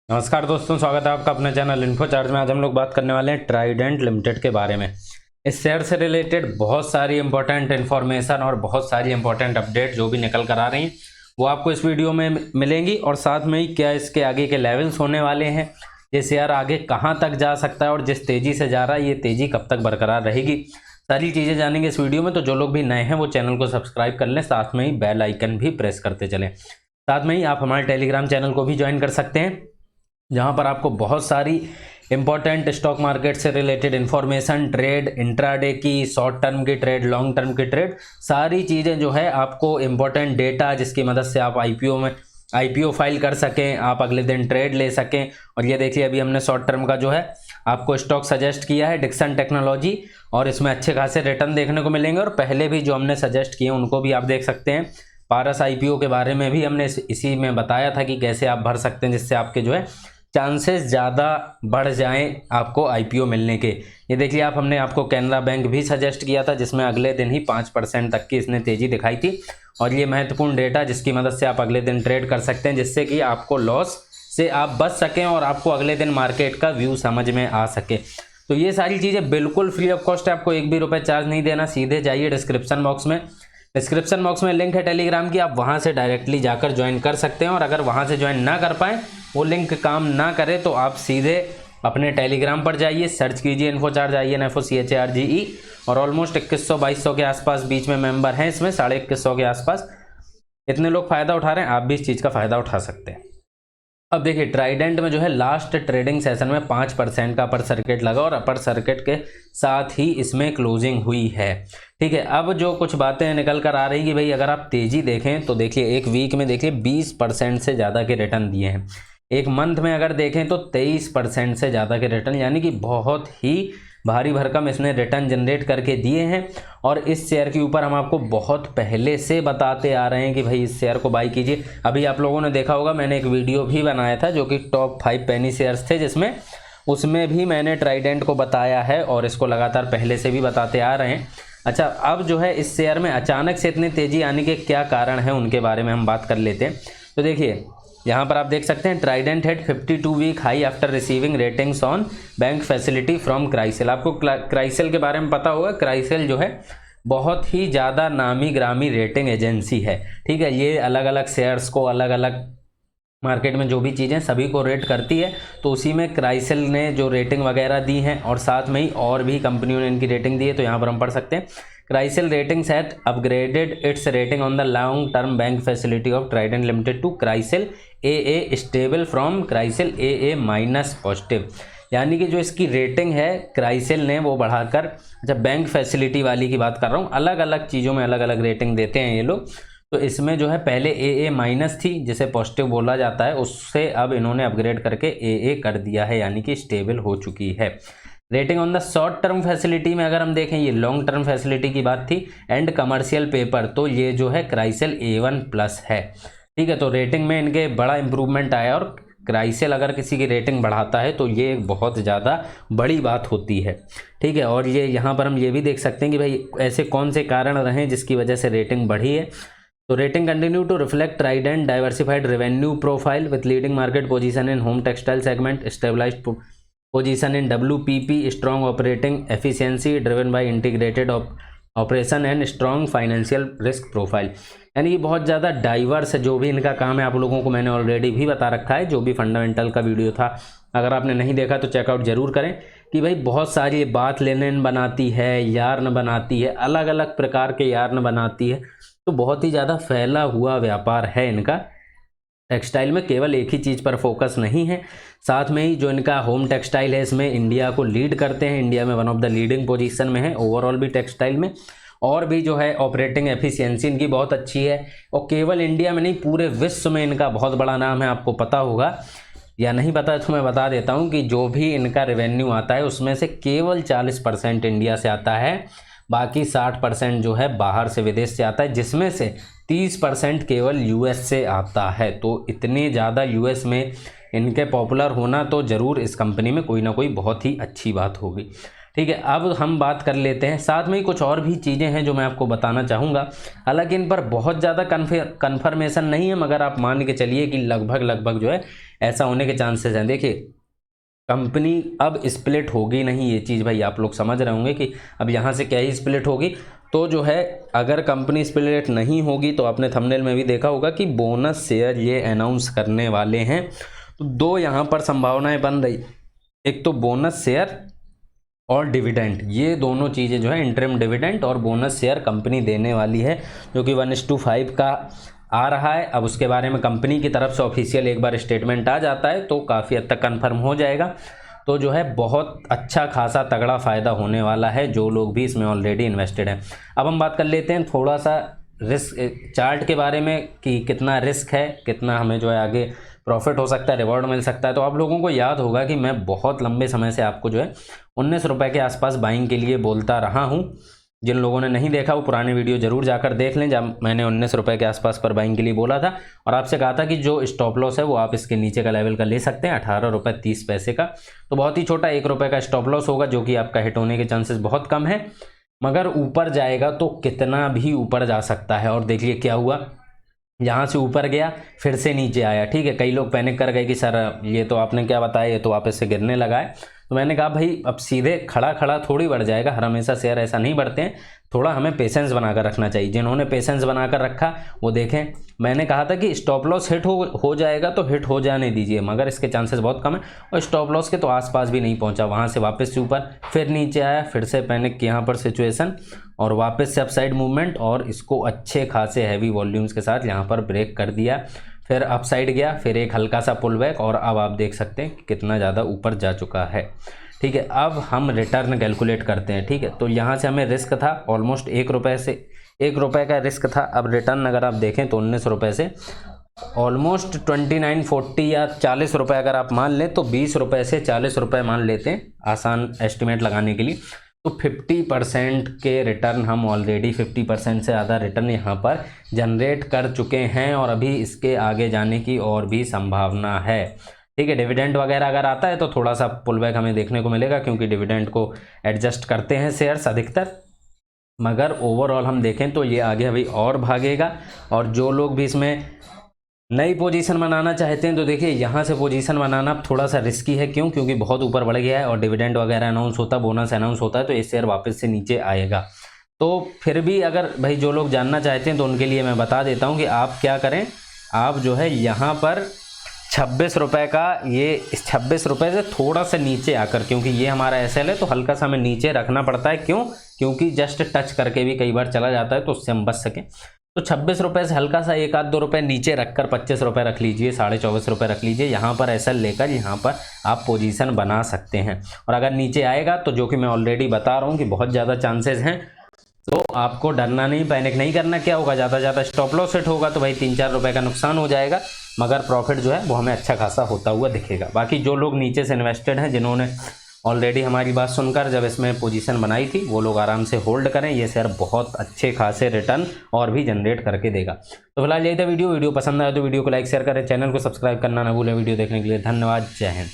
नमस्कार दोस्तों, स्वागत है आपका अपने चैनल इन्फो चार्ज में। आज हम लोग बात करने वाले हैं ट्राइडेंट लिमिटेड के बारे में। इस शेयर से रिलेटेड बहुत सारी इंपॉर्टेंट इन्फॉर्मेशन और बहुत सारी इंपॉर्टेंट अपडेट जो भी निकल कर आ रही हैं वो आपको इस वीडियो में मिलेंगी। और साथ में ही क्या इसके आगे के लेवल्स होने वाले हैं, ये शेयर आगे कहाँ तक जा सकता है और जिस तेज़ी से जा रहा है ये तेज़ी कब तक बरकरार रहेगी, सारी चीज़ें जानेंगे इस वीडियो में। तो जो लोग भी नए हैं वो चैनल को सब्सक्राइब कर लें, साथ में ही बेल आइकन भी प्रेस करते चलें। साथ में ही आप हमारे टेलीग्राम चैनल को भी ज्वाइन कर सकते हैं, जहां पर आपको बहुत सारी इंपॉर्टेंट स्टॉक मार्केट से रिलेटेड इंफॉर्मेशन, ट्रेड, इंट्राडे की, शॉर्ट टर्म की ट्रेड, लॉन्ग टर्म की ट्रेड, सारी चीज़ें जो है आपको इंपॉर्टेंट डेटा जिसकी मदद से आप आईपीओ फाइल कर सकें, आप अगले दिन ट्रेड ले सकें। और ये देखिए अभी हमने शॉर्ट टर्म का जो है आपको स्टॉक सजेस्ट किया है डिक्सन टेक्नोलॉजी, और इसमें अच्छे खासे रिटर्न देखने को मिलेंगे। और पहले भी जो हमने सजेस्ट किए उनको भी आप देख सकते हैं। पारस आईपीओ के बारे में भी हमने इसी में बताया था कि कैसे आप भर सकते हैं जिससे आपके जो है चांसेस ज़्यादा बढ़ जाएं आपको आईपीओ मिलने के। ये देखिए हमने आपको कैनरा बैंक भी सजेस्ट किया था जिसमें अगले दिन ही 5% तक की इसने तेज़ी दिखाई थी। और ये महत्वपूर्ण डेटा जिसकी मदद से आप अगले दिन ट्रेड कर सकते हैं, जिससे कि आपको लॉस से आप बच सकें और आपको अगले दिन मार्केट का व्यू समझ में आ सके। तो ये सारी चीज़ें बिल्कुल फ्री ऑफ कॉस्ट है, आपको एक भी रुपये चार्ज नहीं देना। सीधे जाइए डिस्क्रिप्शन बॉक्स में लिंक है टेलीग्राम की, आप वहां से डायरेक्टली जाकर ज्वाइन कर सकते हैं। और अगर वहां से ज्वाइन ना कर पाएँ, वो लिंक काम ना करे, तो आप सीधे अपने टेलीग्राम पर जाइए, सर्च कीजिए इन्फो चार्ज, INFOCHARGE, और ऑलमोस्ट 2100-2200 के आसपास बीच में मेंबर हैं इसमें, 2150 के आसपास इतने लोग फ़ायदा उठा रहे हैं, आप भी इस चीज़ का फ़ायदा उठा सकते हैं। अब देखिए ट्राइडेंट में जो है लास्ट ट्रेडिंग सेशन में 5% का अपर सर्किट लगा और अपर सर्किट के साथ ही इसमें क्लोजिंग हुई है। ठीक है, अब जो कुछ बातें निकल कर आ रही कि भाई अगर आप तेज़ी देखें तो देखिए एक वीक में देखिए 20% से ज़्यादा के रिटर्न दिए हैं। एक मंथ में अगर देखें तो 23% से ज़्यादा के रिटर्न, यानी कि बहुत ही भारी भरकम इसने रिटर्न जनरेट करके दिए हैं। और इस शेयर के ऊपर हम आपको बहुत पहले से बताते आ रहे हैं कि भाई इस शेयर को बाई कीजिए। अभी आप लोगों ने देखा होगा मैंने एक वीडियो भी बनाया था जो कि टॉप 5 पेनी शेयर्स थे, जिसमें उसमें भी मैंने ट्राइडेंट को बताया है और इसको लगातार पहले से भी बताते आ रहे हैं। अच्छा, अब जो है इस शेयर में अचानक से इतनी तेज़ी आने के क्या कारण है उनके बारे में हम बात कर लेते हैं। तो देखिए यहाँ पर आप देख सकते हैं Trident hit 52 week high after receiving ratings on bank facility from CRISIL. आपको क्राइसिल के बारे में पता होगा, क्राइसिल जो है बहुत ही ज़्यादा नामी ग्रामी रेटिंग एजेंसी है। ठीक है, ये अलग अलग शेयर्स को अलग अलग मार्केट में जो भी चीज़ें सभी को रेट करती है, तो उसी में क्राइसिल ने जो रेटिंग वगैरह दी हैं और साथ में ही और भी कंपनियों ने इनकी रेटिंग दी है। तो यहाँ पर हम पढ़ सकते हैं CRISIL ratings had upgraded its rating on the long term bank facility of Trident limited to CRISIL AA stable from CRISIL AA minus positive. यानी कि जो इसकी रेटिंग है क्राइसिल ने वो बढ़ाकर, जब बैंक फैसिलिटी वाली की बात कर रहा हूँ, अलग अलग चीज़ों में अलग अलग रेटिंग देते हैं ये लोग। तो इसमें जो है पहले AA माइनस थी जिसे पॉजिटिव बोला जाता है, उससे अब इन्होंने अपग्रेड करके AA कर दिया है, यानी कि स्टेबल हो चुकी है। Rating on the short term facility में अगर हम देखें, ये लॉन्ग टर्म फैसिलिटी की बात थी, एंड कमर्शियल पेपर, तो ये जो है क्राइसिल A1+ है। ठीक है, तो रेटिंग में इनके बड़ा इंप्रूवमेंट आया और क्राइसिल अगर किसी की रेटिंग बढ़ाता है तो ये बहुत ज़्यादा बड़ी बात होती है। ठीक है, और ये यहाँ पर हम ये भी देख सकते हैं कि भाई ऐसे कौन से कारण रहे जिसकी वजह से रेटिंग बढ़ी है। तो rating continue to reflect Trident diversified revenue profile with leading market position in home textile segment, stabilised position in WPP, strong operating efficiency driven by integrated operation and strong financial risk profile. यानी कि बहुत ज़्यादा diverse जो भी इनका काम है, आप लोगों को मैंने ऑलरेडी भी बता रखा है, जो भी फंडामेंटल का वीडियो था, अगर आपने नहीं देखा तो चेकआउट जरूर करें। कि भाई बहुत सारी बात लेनेन बनाती है, यार्न बनाती है, अलग अलग प्रकार के यार्न बनाती है, तो बहुत ही ज़्यादा फैला हुआ व्यापार है इनका। टेक्सटाइल में केवल एक ही चीज़ पर फोकस नहीं है, साथ में ही जो इनका होम टेक्सटाइल है इसमें इंडिया को लीड करते हैं, इंडिया में one of the leading position में है ओवरऑल भी टेक्सटाइल में। और भी जो है ऑपरेटिंग एफिशिएंसी इनकी बहुत अच्छी है, और केवल इंडिया में नहीं पूरे विश्व में इनका बहुत बड़ा नाम है। आपको पता होगा या नहीं पता है तो मैं बता देता हूँ कि जो भी इनका रेवेन्यू आता है उसमें से केवल 40% इंडिया से आता है, बाकी 60% जो है बाहर से विदेश से आता है, जिसमें से 30% केवल US से आता है। तो इतने ज़्यादा US में इनके पॉपुलर होना तो ज़रूर इस कंपनी में कोई ना कोई बहुत ही अच्छी बात होगी। ठीक है, अब हम बात कर लेते हैं, साथ में ही कुछ और भी चीज़ें हैं जो मैं आपको बताना चाहूँगा। हालांकि इन पर बहुत ज़्यादा कन्फर्मेशन नहीं है, मगर आप मान के चलिए कि लगभग जो है ऐसा होने के चांसेस हैं। देखिए कंपनी अब स्प्लिट होगी नहीं, ये चीज़ भाई आप लोग समझ रहे होंगे कि अब यहाँ से क्या ही स्प्लिट होगी। तो जो है अगर कंपनी स्प्लिट नहीं होगी तो आपने थंबनेल में भी देखा होगा कि बोनस शेयर ये अनाउंस करने वाले हैं। तो दो यहाँ पर संभावनाएं बन रही, एक तो बोनस शेयर और डिविडेंड, ये दोनों चीज़ें जो है इंटरिम डिविडेंड और बोनस शेयर कंपनी देने वाली है, जो कि 1:5 का आ रहा है। अब उसके बारे में कंपनी की तरफ से ऑफिशियल एक बार स्टेटमेंट आ जाता है तो काफ़ी हद तक कन्फर्म हो जाएगा। तो जो है बहुत अच्छा खासा तगड़ा फ़ायदा होने वाला है जो लोग भी इसमें ऑलरेडी इन्वेस्टेड हैं। अब हम बात कर लेते हैं थोड़ा सा रिस्क चार्ट के बारे में कि कितना रिस्क है, कितना हमें जो है आगे प्रॉफिट हो सकता है, रिवॉर्ड मिल सकता है। तो आप लोगों को याद होगा कि मैं बहुत लंबे समय से आपको जो है 19 रुपये के आसपास बाइंग के लिए बोलता रहा हूँ। जिन लोगों ने नहीं देखा वो पुराने वीडियो जरूर जाकर देख लें, जब मैंने 19 रुपये के आसपास पर बाइंग के लिए बोला था और आपसे कहा था कि जो स्टॉप लॉस है वो आप इसके नीचे का लेवल का ले सकते हैं 18.30 रुपये का। तो बहुत ही छोटा 1 रुपये का स्टॉप लॉस होगा जो कि आपका हिट होने के चांसेस बहुत कम है, मगर ऊपर जाएगा तो कितना भी ऊपर जा सकता है। और देखिए क्या हुआ, यहाँ से ऊपर गया फिर से नीचे आया। ठीक है, कई लोग पैनिक कर गए कि सर ये तो आपने क्या बताया, ये तो वापस से गिरने लगा है। तो मैंने कहा भाई अब सीधे खड़ा खड़ा थोड़ी बढ़ जाएगा, हर हमेशा शेयर ऐसा नहीं बढ़ते हैं, थोड़ा हमें पेशेंस बनाकर रखना चाहिए। जिन्होंने पेशेंस बनाकर रखा वो देखें, मैंने कहा था कि स्टॉप लॉस हिट हो जाएगा तो हिट हो जाने दीजिए, मगर इसके चांसेस बहुत कम है और स्टॉप लॉस के तो आसपास भी नहीं पहुंचा। वहां से वापस से ऊपर फिर नीचे आया, फिर से पैनिक यहाँ पर सिचुएशन और वापस से अपसाइड मूवमेंट और इसको अच्छे खासे हैवी वॉल्यूम्स के साथ यहाँ पर ब्रेक कर दिया, फिर अपसाइड गया, फिर एक हल्का सा पुल बैक और अब आप देख सकते हैं कि कितना ज़्यादा ऊपर जा चुका है। ठीक है, अब हम रिटर्न कैलकुलेट करते हैं। ठीक है, तो यहाँ से हमें रिस्क था ऑलमोस्ट 1 रुपये से, 1 रुपये का रिस्क था। अब रिटर्न अगर आप देखें तो 19 रुपये से ऑलमोस्ट 29-40 या 40 रुपये अगर आप मान लें तो 20 रुपये से 40 रुपये मान लेते हैं आसान एस्टिमेट लगाने के लिए। तो 50% के रिटर्न हम ऑलरेडी 50% से ज़्यादा रिटर्न यहाँ पर जनरेट कर चुके हैं और अभी इसके आगे जाने की और भी संभावना है। ठीक है, डिविडेंड वगैरह अगर आता है तो थोड़ा सा पुलबैक हमें देखने को मिलेगा क्योंकि डिविडेंड को एडजस्ट करते हैं शेयर्स अधिकतर, मगर ओवरऑल हम देखें तो ये आगे अभी और भागेगा। और जो लोग भी इसमें नई पोजीशन बनाना चाहते हैं तो देखिए यहाँ से पोजीशन बनाना थोड़ा सा रिस्की है। क्यों? क्योंकि बहुत ऊपर बढ़ गया है और डिविडेंड वगैरह अनाउंस होता, बोनस अनाउंस होता है तो ये शेयर वापस से नीचे आएगा। तो फिर भी अगर भाई जो लोग जानना चाहते हैं तो उनके लिए मैं बता देता हूँ कि आप क्या करें, आप जो है यहाँ पर 26 रुपये का, ये 26 रुपये से थोड़ा सा नीचे आकर, क्योंकि ये हमारा एसएल है तो हल्का सा हमें नीचे रखना पड़ता है। क्यों? क्योंकि जस्ट टच करके भी कई बार चला जाता है तो उससे हम बच सकें। तो 26 रुपये से हल्का सा 1-2 रुपये नीचे रखकर 25 रुपये रख लीजिए, 24.5 रुपये रख लीजिए। यहाँ पर एसएल लेकर यहाँ पर आप पोजीशन बना सकते हैं। और अगर नीचे आएगा तो जो कि मैं ऑलरेडी बता रहा हूँ कि बहुत ज़्यादा चांसेस हैं, तो आपको डरना नहीं, पैनिक नहीं करना। क्या होगा, ज़्यादा ज़्यादा स्टॉप लॉस हिट होगा तो भाई 3-4 रुपये का नुकसान हो जाएगा, मगर प्रॉफिट जो है वो हमें अच्छा खासा होता हुआ दिखेगा। बाकी जो लोग नीचे से इन्वेस्टेड हैं, जिन्होंने ऑलरेडी हमारी बात सुनकर जब इसमें पोजीशन बनाई थी, वो लोग आराम से होल्ड करें, ये शेयर बहुत अच्छे खासे रिटर्न और भी जनरेट करके देगा। तो फिलहाल यही था वीडियो पसंद आया तो वीडियो को लाइक शेयर करें, चैनल को सब्सक्राइब करना ना भूलें। वीडियो देखने के लिए धन्यवाद, जय हिंद।